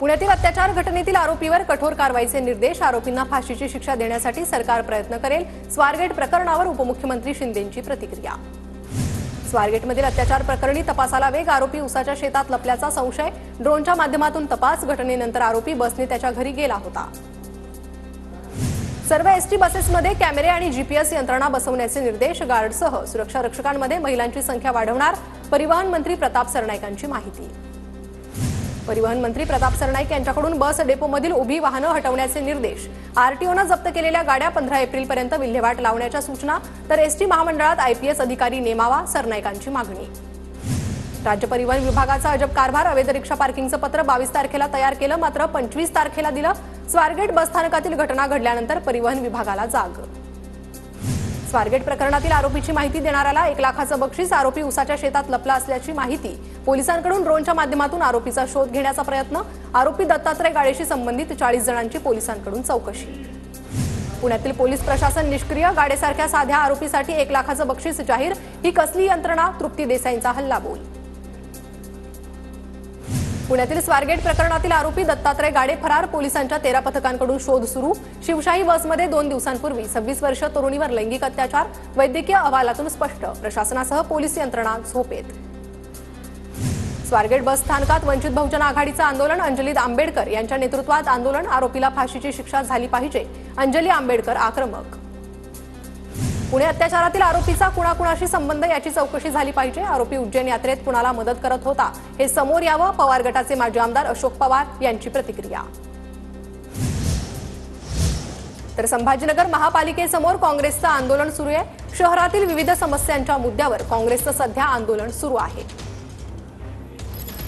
पुण्यातील अत्याचार घटनेतील आरोपीवर कठोर कारवाईचे निर्देश, आरोपींना फाशीची शिक्षा देण्यासाठी सरकार प्रयत्न करेल। स्वारगेट प्रकरणावर उपमुख्यमंत्री शिंदेंची प्रतिक्रिया। स्वारगेटमधील अत्याचार प्रकरणी तपासाला वेग, आरोपी उसाच्या शेतात लपल्याचा संशय, ड्रोनच्या माध्यमातून तपास, घटनेनंतर आरोपी बसने त्याच्या घरी गेला होता। सर्व एसटी बसेसमध्ये कॅमेरे आणि जीपीएस यंत्रणा बसवण्याचे निर्देश, गार्डसह सुरक्षा रक्षकांमध्ये महिलांची संख्या वाढवणार, परिवहन मंत्री प्रताप सरनाईकांची माहिती। परिवहन मंत्री प्रताप सरनाईक यांच्याकडून बस डेपोमधील उभी वाहनं हटवण्याचे निर्देश, आरटीओनं जप्त केलेल्या गाड्या 15 एप्रिलपर्यंत विल्हेवाट लावण्याच्या सूचना, तर एसटी महामंडळात आयपीएस अधिकारी नेमावा, सरनाईकांची मागणी। राज्य परिवहन विभागाचा अजब कारभार, अवैध रिक्षा पार्किंगचं पत्र 22 तारखेला तयार केलं, मात्र 25 तारखेला दिलं। स्वारगेट बसस्थानकातील घटना घडल्यानंतर परिवहन विभागाला जाग। स्वारगेट प्रकरणातील आरोपीची माहिती देणाऱ्याला 1 लाखाचं बक्षीस, आरोपी उसाच्या शेतात लपला असल्याची माहिती, पोलिसांकडून ड्रोनच्या माध्यमातून आरोपीचा शोध घेण्याचा प्रयत्न, आरोपी दत्तात्रय गाडेशी संबंधित 40 जणांची पोलिसांकडून चौकशी। पुण्यातील पोलीस प्रशासन निष्क्रिय, गाडेसारख्या साध्या आरोपीसाठी 1 लाखाचं बक्षीस जाहीर, ही कसली यंत्रणा, तृप्ती देसाईंचा हल्लाबोल। पुण्यातील स्वारगेट प्रकरणातील आरोपी दत्तात्रय गाडे फरार, पोलिसांच्या 13 पथकांकडून शोध सुरू। शिवशाही बसमध्ये 2 दिवसांपूर्वी 26 वर्षीय तरुणीवर लैंगिक अत्याचार, वैद्यकीय अहवालातून स्पष्ट, प्रशासनासह पोलीस यंत्रणा झोपेत। स्वारगेट बस स्थानकात वंचित बहुजन आघाडीचं आंदोलन, अंजली आंबेडकर यांच्या नेतृत्वात आंदोलन, आरोपीला फाशीची शिक्षा झाली पाहिजे, अंजली आंबेडकर आक्रमक। पुणे अत्याचारातील आरोपीचा कुणाकुणाशी संबंध याची चौकशी झाली पाहिजे, आरोपी उज्जैन यात्रेत कुणाला मदत करत होता हे समोर यावं, पवार गटाचे माजी आमदार अशोक पवार यांची प्रतिक्रिया। तर संभाजीनगर महापालिकेसमोर काँग्रेसचं आंदोलन सुरू आहे, शहरातील विविध समस्यांच्या मुद्द्यावर काँग्रेसचं सध्या आंदोलन सुरू आहे।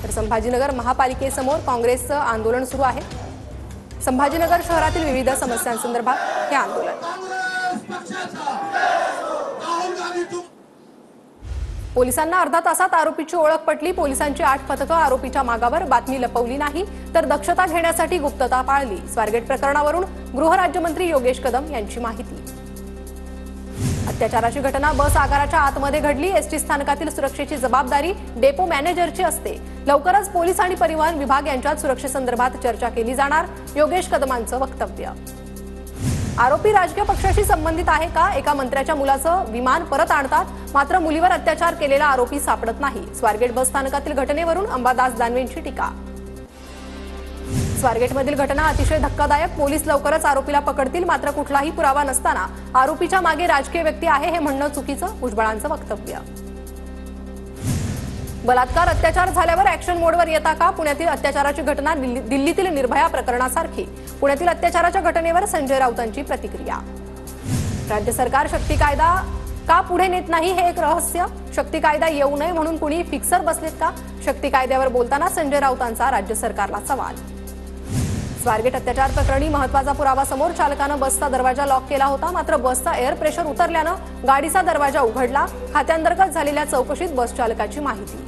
तर संभाजीनगर महापालिकेसमोर काँग्रेसचं आंदोलन सुरू आहे, संभाजीनगर शहरातील विविध समस्यांसंदर्भात हे आंदोलन। पोलिसांना अर्धा तासात आरोपीची ओळख पटली, पोलिसांची 8 पथकं आरोपीच्या मागावर, बातमी लपवली नाही तर दक्षता घेण्यासाठी गुप्तता पाळली। स्वारगेट प्रकरणावरून गृहराज्यमंत्री योगेश कदम यांची माहिती। अत्याचाराची घटना बस आगाराच्या आतमध्ये घडली, एसटी स्थानकातील सुरक्षेची जबाबदारी डेपो मॅनेजरची असते, लवकरच पोलीस आणि परिवहन विभाग यांच्यात सुरक्षेसंदर्भात चर्चा केली जाणार, योगेश कदमांचं वक्तव्य। आरोपी राजकीय पक्षाशी संबंधित आहे का, एका मंत्र्याच्या मुलाचं विमान परत आणतात, मात्र मुलीवर अत्याचार केलेला आरोपी सापडत नाही, स्वारगेट बस स्थानकातील घटनेवरून अंबादास दानवेंची टीका। स्वारगेटमधील घटना अतिशय धक्कादायक, पोलीस लवकरच आरोपीला पकडतील, मात्र कुठलाही पुरावा नसताना आरोपीच्या मागे राजकीय व्यक्ती आहे हे म्हणणं चुकीचं, भुजबळांचं वक्तव्य। बलात्कार अत्याचार झाल्यावर ऍक्शन मोडवर येता का, पुण्यातील अत्याचाराची घटना दिल्लीतील निर्भया प्रकरणासारखी, पुण्यातील अत्याचाराच्या घटनेवर संजय राऊतांची प्रतिक्रिया। राज्य सरकार शक्ती कायदा का पुढे नेत नाही हे एक रहस्य, शक्ती कायदा येऊ नये म्हणून कुणी फिक्सर बसलेत का, शक्ती कायद्यावर बोलताना संजय राऊतांचा राज्य सरकारला सवाल। स्वारगेट अत्याचार प्रकरणी महत्त्वाचा पुरावा समोर, चालकानं बसचा दरवाजा लॉक केला होता, मात्र बसचा एअर प्रेशर उतरल्यानं गाडीचा दरवाजा उघडला, खात्यांतर्गत झालेल्या चौकशीत बस चालकाची माहिती।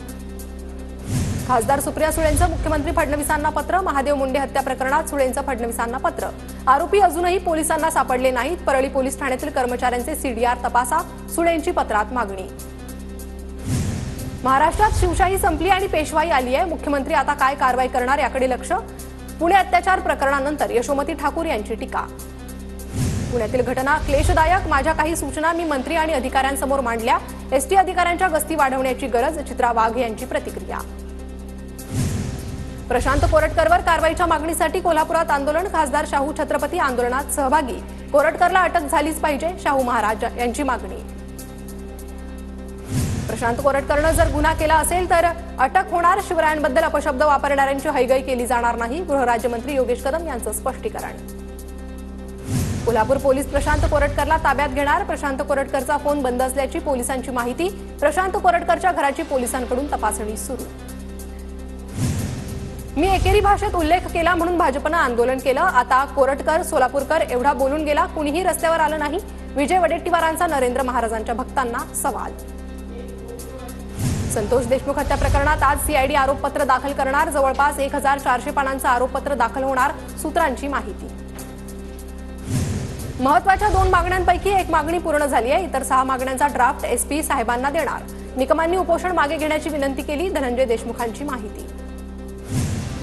खासदार सुप्रिया सुळेंचं मुख्यमंत्री फडणवीसांना पत्र, महादेव मुंडे हत्या प्रकरणात सुळेंचं फडणवीसांना पत्र, आरोपी अजूनही पोलिसांना सापडले नाहीत, परळी पोलीस ठाण्यातील कर्मचाऱ्यांचे सीडीआर तपासा, सुळेंची पत्रात मागणी। महाराष्ट्रात शिवशाही संपली आणि पेशवाई आली आहे, मुख्यमंत्री आता काय कारवाई करणार याकडे लक्ष, पुणे अत्याचार प्रकरणानंतर यशोमती ठाकूर यांची टीका। पुण्यातील घटना क्लेशदायक, माझ्या काही सूचना मी मंत्री आणि अधिकाऱ्यांसमोर मांडल्या, एसटी अधिकाऱ्यांच्या गस्ती वाढवण्याची गरज, चित्रा वाघ यांची प्रतिक्रिया। प्रशांत कोरटकरवर कारवाईच्या मागणीसाठी कोल्हापुरात आंदोलन, खासदार शाहू छत्रपती आंदोलनात सहभागी, कोरटकरला अटक झालीच पाहिजे, शाहू महाराज यांची मागणी। प्रशांत कोरटकरनं जर गुन्हा केला असेल तर अटक होणार, शिवरायांबद्दल अपशब्द वापरणाऱ्यांची हयगय केली जाणार नाही, गृहराज्यमंत्री योगेश कदम यांचं स्पष्टीकरण। कोल्हापूर पोलीस प्रशांत कोरटकरला ताब्यात घेणार, प्रशांत कोरटकरचा फोन बंद असल्याची पोलिसांची माहिती, प्रशांत कोरटकरच्या घराची पोलिसांकडून तपासणी सुरू। मी एकेरी भाषेत उल्लेख केला म्हणून भाजपनं आंदोलन केलं, आता कोरटकर सोलापूरकर एवढा बोलून गेला, कुणीही रस्त्यावर आलं नाही, विजय वडेट्टीवारांचा नरेंद्र महाराजांच्या भक्तांना सवाल। संतोष देशमुख हत्या प्रकरणात आज सीआयडी आरोपपत्र दाखल करणार, जवळपास 1400 पानांचं आरोपपत्र दाखल होणार, सूत्रांची माहिती। महत्त्वाच्या 2 मागण्यांपैकी एक मागणी पूर्ण झाली आहे, इतर 6 मागण्यांचा ड्राफ्ट एसपी साहेबांना देणार, निकमांनी उपोषण मागे घेण्याची विनंती केली, धनंजय देशमुखांची माहिती।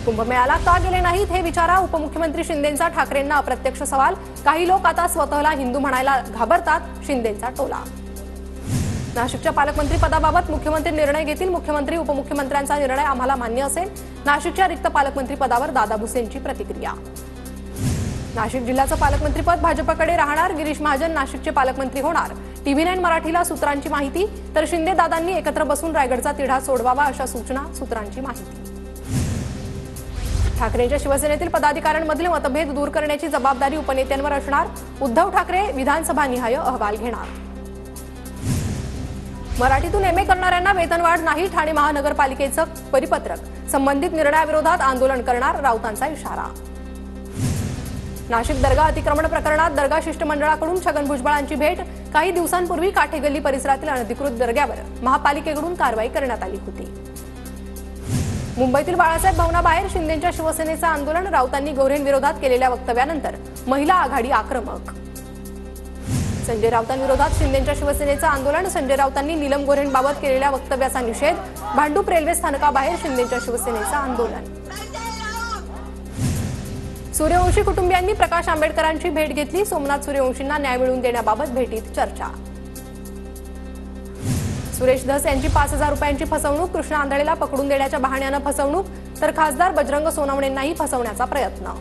कुंभमेळ्याला का गेले नाहीत हे विचारा उपमुख्यमंत्री शिंदेंचा ठाकरेंना अप्रत्यक्ष सवाल. काही लोक आता स्वतःला हिंदू म्हणायला घाबरतात, शिंदेंचा टोला. नाशिकच्या पालकमंत्री पदाबाबत मुख्यमंत्री निर्णय घेतील. मुख्यमंत्री उपमुख्यमंत्र्यांचा निर्णय आम्हाला मान्य असेल. नाशिकच्या रिक्त पालकमंत्री पदावर दादा भुसेंची प्रतिक्रिया. नाशिक जिल्ह्याचं पालकमंत्रीपद भाजपकडे राहणार. गिरीश महाजन नाशिकचे पालकमंत्री होणार. TV9 मराठीला सूत्रांची माहिती. तर शिंदे दादांनी एकत्र बसून रायगडचा तिढा सोडवावा अशा सूचना, सूत्रांची माहिती. ठाकरेंच्या शिवसेनेतील पदाधिकाऱ्यांमधील मतभेद दूर करण्याची जबाबदारी उपनेत्यांवर असणार. उद्धव ठाकरे विधानसभानिहाय अहवाल घेणार. मराठीतून MA करणाऱ्यांना वेतनवाढ नाही. ठाणे महानगरपालिकेचं परिपत्रक. संबंधित निर्णयाविरोधात आंदोलन करणार, राऊतांचा इशारा. नाशिक दर्गा अतिक्रमण प्रकरणात दर्गा शिष्टमंडळाकडून छगन भुजबळांची भेट. काही दिवसांपूर्वी काठेगल्ली परिसरातील अनधिकृत दर्ग्यावर महापालिकेकडून कारवाई करण्यात आली होती. मुंबईतील बाळासाहेब भवनाबाहेर शिंदेंच्या शिवसेनेचं आंदोलन. राऊतांनी गोऱ्हेंविरोधात केलेल्या वक्तव्यानंतर महिला आघाडी आक्रमक. संजय राऊतांविरोधात शिंदेंच्या शिवसेनेचं आंदोलन. संजय राऊतांनी नीलम गोऱ्हेंबाबत केलेल्या वक्तव्याचा निषेध. भांडूप रेल्वे स्थानकाबाहेर शिंदेंच्या शिवसेनेचं आंदोलन. सूर्यवंशी कुटुंबियांनी प्रकाश आंबेडकरांची भेट घेतली. सोमनाथ सूर्यवंशींना न्याय मिळवून देण्याबाबत भेटीत चर्चा. सुरेश धस यांची 5,000 रुपयांची फसवणूक. कृष्णा आंधळेला पकडून देण्याच्या बहाण्यानं फसवणूक. तर खासदार बजरंग सोनवणेंनाही फसवण्याचा प्रयत्न.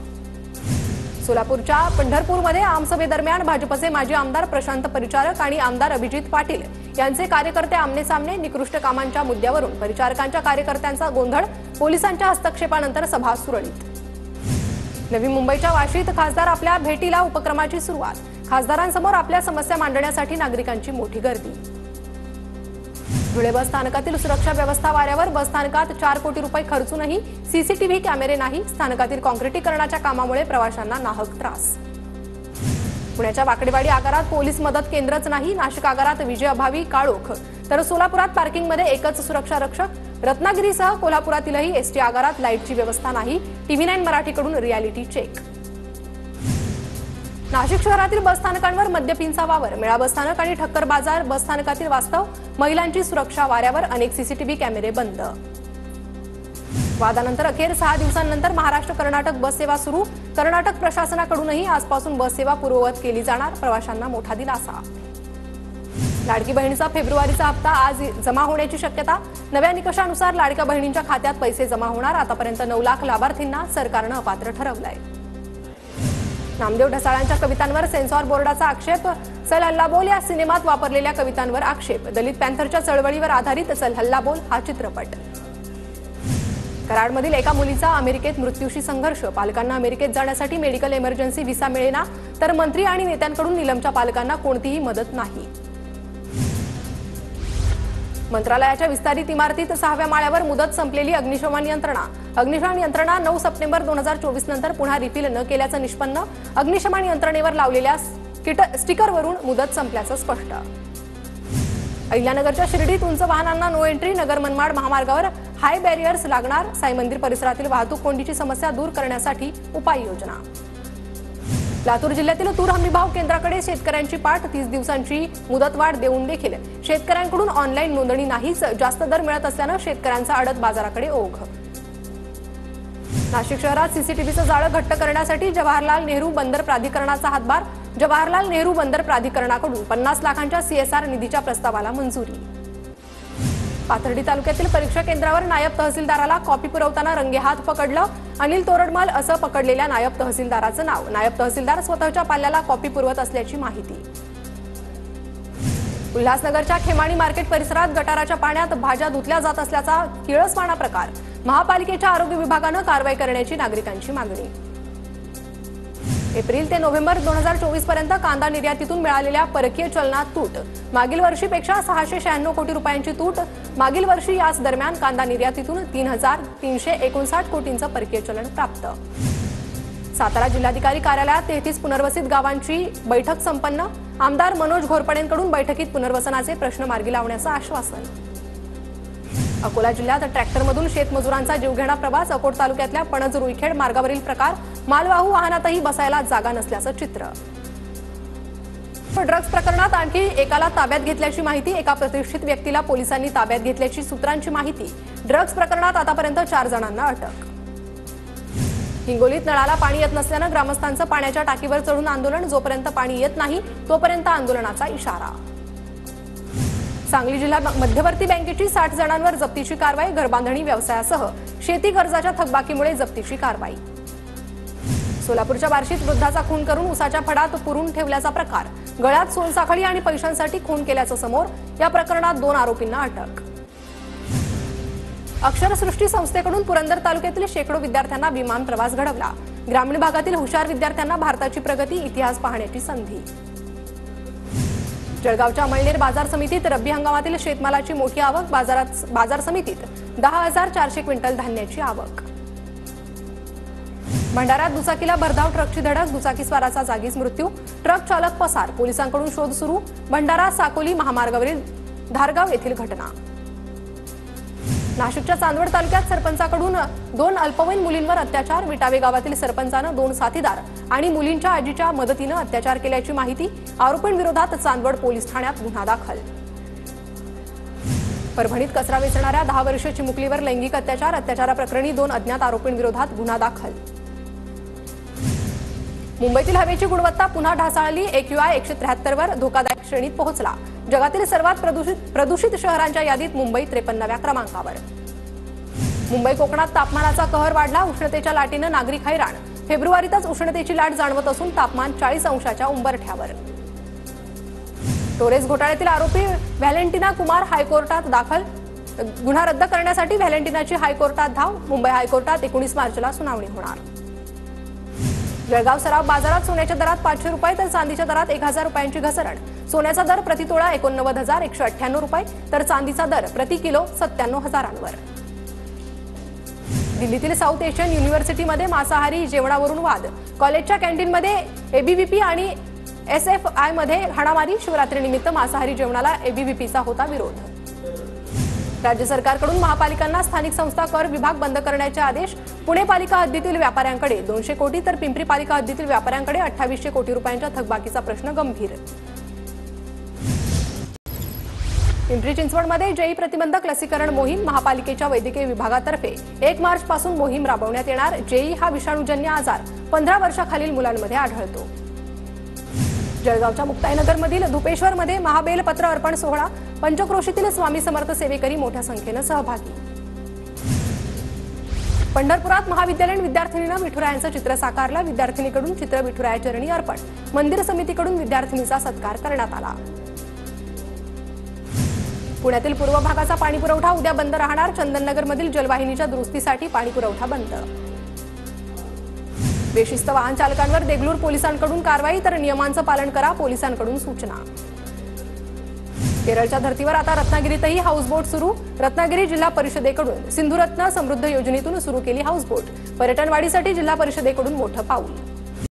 सोलापूरच्या पंढरपूरमध्ये आमसभेदरम्यान भाजपचे माजी आमदार प्रशांत परिचारक आणि आमदार अभिजित पाटील यांचे कार्यकर्ते आमनेसामने. निकृष्ट कामांच्या मुद्द्यावरून परिचारकांच्या कार्यकर्त्यांचा गोंधळ. पोलिसांच्या हस्तक्षेपानंतर सभा सुरळीत. नवी मुंबईच्या वाशीत खासदार आपल्या भेटीला उपक्रमाची सुरुवात. खासदारांसमोर आपल्या समस्या मांडण्यासाठी नागरिकांची मोठी गर्दी. धुळे बस स्थानकातील सुरक्षा व्यवस्था वाऱ्यावर. बस स्थानकात 4 कोटी रुपये खर्चूनही CCTV कॅमेरे नाही. स्थानकातील काँक्रिटीकरणाच्या कामामुळे प्रवाशांना नाहक त्रास. पुण्याच्या वाकडेवाडी आगारात पोलीस मदत केंद्रच नाही. नाशिक आगारात विजेअभावी काळोख. तर सोलापुरात पार्किंगमध्ये एकच सुरक्षा रक्षक. रत्नागिरीसह कोल्हापुरातीलही ST आगारात लाईटची व्यवस्था नाही. TV9 मराठीकडून reality check. नाशिक शहरातील बसस्थानकांवर मद्यपींचा वावर. मेळा बसस्थानक आणि ठक्कर बाजार बसस्थानकातील वास्तव. महिलांची सुरक्षा वाऱ्यावर. अनेक CCTV कॅमेरे बंद. वादानंतर अखेर 6 दिवसांनंतर महाराष्ट्र कर्नाटक बस सेवा सुरू. कर्नाटक प्रशासनाकडूनही आजपासून बस सेवा पूर्ववत केली जाणार. प्रवाशांना मोठा दिलासा. लाडकी बहिणीचा फेब्रुवारीचा हप्ता आज जमा होण्याची शक्यता. नव्या निकषानुसार लाडक्या बहिणींच्या खात्यात पैसे जमा होणार. आतापर्यंत 9 लाख लाभार्थींना सरकारनं अपात्र ठरवलंय. नामदेव ढसाळांच्या कवितांवर सेन्सॉर बोर्डाचा आक्षेप. चल हल्ला बोल या सिनेमात वापरलेल्या कवितांवर आक्षेप. दलित पॅन्थरच्या चळवळीवर आधारित चल हल्ला बोल हा चित्रपट. कराडमधील एका मुलीचा अमेरिकेत मृत्यूशी संघर्ष. पालकांना अमेरिकेत जाण्यासाठी मेडिकल इमर्जन्सी व्हिसा मिळेना. तर मंत्री आणि नेत्यांकडून नीलमच्या पालकांना कोणतीही मदत नाही. मंत्रालयाच्या विस्तारित इमारतीत 6व्या माळ्यावर मुदत संपलेली अग्निशमन यंत्रणा. अग्निशमन यंत्रणा 9 सप्टेंबर 2024 नंतर पुन्हा रिफिल न केल्याचं निष्पन्न. अग्निशमन यंत्रणेवर लावलेल्या स्टिकरवरून मुदत संपल्याचं स्पष्ट. अहिल्यानगरच्या शिर्डीत उंच वाहनांना नो एंट्री. नगर मनमाड महामार्गावर हाय बॅरियर्स लागणार. साई मंदिर परिसरातील वाहतूक कोंडीची समस्या दूर करण्यासाठी उपाययोजना. लातूर जिल्ह्यातील तूर हमीभाव केंद्राकडे शेतकऱ्यांची पाठ. 30 दिवसांची मुदतवाढ देऊन देखील शेतकऱ्यांकडून ऑनलाईन नोंदणी नाहीच. जास्त दर मिळत असल्यानं शेतकऱ्यांचा अडत बाजाराकडे ओघ. नाशिक शहरात CCTVचं जाळं घट्ट करण्यासाठी जवाहरलाल नेहरू बंदर प्राधिकरणाचा हातभार. जवाहरलाल नेहरू बंदर प्राधिकरणाकडून 50 लाखांच्या CSR निधीच्या प्रस्तावाला मंजुरी. पाथर्डी तालुक्यातील परीक्षा केंद्रावर नायब तहसीलदाराला कॉपी पुरवताना रंगेहात पकडलं. अनिल तोरडमल असं पकडलेल्या नायब तहसीलदाराचं नाव. नायब तहसीलदार स्वतःच्या पाल्याला कॉपी पुरवत असल्याची माहिती. उल्हासनगरच्या खेमाणी मार्केट परिसरात गटाराच्या पाण्यात भाज्या धुतल्या जात असल्याचा किळसवाणा प्रकार. महापालिकेच्या आरोग्य विभागानं कारवाई करण्याची नागरिकांची मागणी. एप्रिल ते नोव्हेंबर 2024 पर्यंत कांदा निर्यातीतून मिळालेल्या परकीय चलनात तूट. मागील वर्षीपेक्षा 696 कोटी रुपयांची तूट. मागील वर्षी याच दरम्यान कांदा निर्यातीतून 3,359 कोटींचं परकीय चलन प्राप्त. सातारा जिल्हाधिकारी कार्यालयात 33 पुनर्वसित गावांची बैठक संपन्न. आमदार मनोज घोरपडेंकडून बैठकीत पुनर्वसनाचे प्रश्न मार्गी लावण्याचं आश्वासन. अकोला जिल्ह्यात ट्रॅक्टरमधून शेतमजुरांचा जीवघेणा प्रवास. अकोट तालुक्यातल्या पणज रुईखेड मार्गावरील प्रकार. मालवाहू वाहनातही बसायला जागा नसल्याचं चित्र. ड्रग्ज प्रकरणात आणखी एकाला ताब्यात घेतल्याची माहिती. एका प्रतिष्ठित व्यक्तीला पोलिसांनी ताब्यात घेतल्याची सूत्रांची माहिती. ड्रग्ज प्रकरणात आतापर्यंत 4 जणांना अटक. हिंगोलीत नळाला पाणी येत नसल्यानं ग्रामस्थांचं पाण्याच्या टाकीवर चढून आंदोलन, जोपर्यंत पाणी येत नाही तोपर्यंत आंदोलनाचा इशारा. सांगली जिल्हा मध्यवर्ती बँकेची 60 जणांवर जप्तीची कारवाई, घरबांधणी व्यवसायासह शेती कर्जाच्या थकबाकीमुळे जप्तीची कारवाई. सोलापूरच्या बार्शीत वृद्धाचा खून करून उसाच्या फडात पुरून ठेवल्याचा प्रकार, गळ्यात सोनसाखळी आणि पैशांसाठी खून केल्याचं समोर. या प्रकरणात 2 आरोपींना अटक. अक्षरसृष्टी संस्थेकडून पुरंदर तालुक्यातील शेकडो विद्यार्थ्यांना विमान प्रवास घडवला. ग्रामीण भागातील हुशार विद्यार्थ्यांना भारताची प्रगती, इतिहास पाहण्याची संधी. जळगावच्या अमळनेर बाजार समितीत रब्बी हंगामातील शेतमालाची मोठी आवक, बाजार समितीत 10,400 क्विंटल धान्याची आवक. भंडाऱ्यात दुचाकीला भरधाव ट्रकची धडक, दुचाकीस्वाराचा जागीच मृत्यू, ट्रक चालक पसार, पोलिसांकडून शोध सुरू. भंडारा साकोली महामार्गावरील धारगाव येथील घटना. नाशिकच्या चांदवड तालुक्यात सरपंचाकडून 2 अल्पवयीन मुलींवर अत्याचार, विटावे गावातील सरपंचानं 2 साथीदार आणि मुलींच्या आजीच्या मदतीनं अत्याचार केल्याची माहिती. आरोपींविरोधात चांदवड पोलीस ठाण्यात गुन्हा दाखल. परभणीत कचरा वेचणाऱ्या 10 वर्षीय चिमुकलीवर लैंगिक अत्याचाराप्रकरणी 2 अज्ञात आरोपींविरोधात गुन्हा दाखल. मुंबईतील हवेची गुणवत्ता पुन्हा ढासळली, AQI 173 वर धोकादायक श्रेणीत पोहोचला. जगातील सर्वात प्रदूषित शहरांच्या यादीत मुंबई 53व्या क्रमांकावर. मुंबई कोकणात तापमानाचा कहर वाढला, उष्णतेच्या लाटेनं नागरिक हैराण. फेब्रुवारीतच उष्णतेची लाट जाणवत असून तापमान 40 अंशाच्या उंबरठ्यावर. टोरेस घोटाळ्यातील आरोपी व्हॅलेंटिना कुमार हायकोर्टात दाखल, गुन्हा रद्द करण्यासाठी व्हॅलेंटिनाची हायकोर्टात धाव. मुंबई हायकोर्टात 19 मार्चला सुनावणी होणार. जळगाव सराव बाजारात सोन्याच्या दरात 500 रुपये तर चांदीच्या दरात 1000 रुपयांची घसरण. सोन्याचा दर प्रतितोळा 89,198 रुपये तर चांदीचा दर प्रति किलो 97,000 दिल्लीतील साऊथ एशियन युनिव्हर्सिटीमध्ये मांसाहारी जेवणावरून वाद, कॉलेजच्या कॅन्टीनमध्ये ABVP आणि SFI मध्ये हाणामारी. शिवरात्रीनिमित्त मांसाहारी जेवणाला ABVPचा होता विरोध. राज्य सरकारकडून महापालिकांना स्थानिक संस्था कर विभाग बंद करण्याचे आदेश. पुणे पालिका हद्दीतील व्यापाऱ्यांकडे 200 कोटी तर पिंपरी पालिका हद्दीतील व्यापाऱ्यांकडे 2800 कोटी रुपयांच्या थकबाकीचा प्रश्न गंभीर. पिंपरी चिंचवडमध्ये JEE प्रतिबंधक लसीकरण मोहीम, महापालिकेच्या वैद्यकीय विभागातर्फे 1 मार्च पासून मोहीम राबवण्यात येणार. JEE हा विषाणूजन्य आजार 15 वर्षाखालील मुलांमध्ये आढळतो. जळगावच्या मुक्ताईनगरमधील धुपेश्वरमध्ये महाबेलपत्र अर्पण सोहळा, पंचक्रोशीतील स्वामी समर्थ सेवेकरी मोठ्या संख्येने सहभागी. पंढरपुरात महाविद्यालयीन विद्यार्थिनीनं विठुरायांचं चित्र साकारलं, विद्यार्थिनीकडून चित्र विठुरायाचरणी अर्पण, मंदिर समितीकडून विद्यार्थिनीचा सत्कार करण्यात आला. पुण्यातील पूर्व भागाचा पाणीपुरवठा उद्या बंद राहणार, चंदननगरमधील जलवाहिनीच्या दुरुस्तीसाठी पाणीपुरवठा बंद. बेशिस्त वाहन चालकांवर देगलूर पोलिसांकडून कारवाई तर नियमांचं पालन करा, पोलिसांकडून सूचना. केरळच्या धर्तीवर आता रत्नागिरीतही हाऊसबोट सुरू, रत्नागिरी जिल्हा परिषदेकडून सिंधुरत्न समृद्ध योजनेतून सुरू केली हाऊसबोट, पर्यटन वाढीसाठी जिल्हा परिषदेकडून मोठं पाऊल.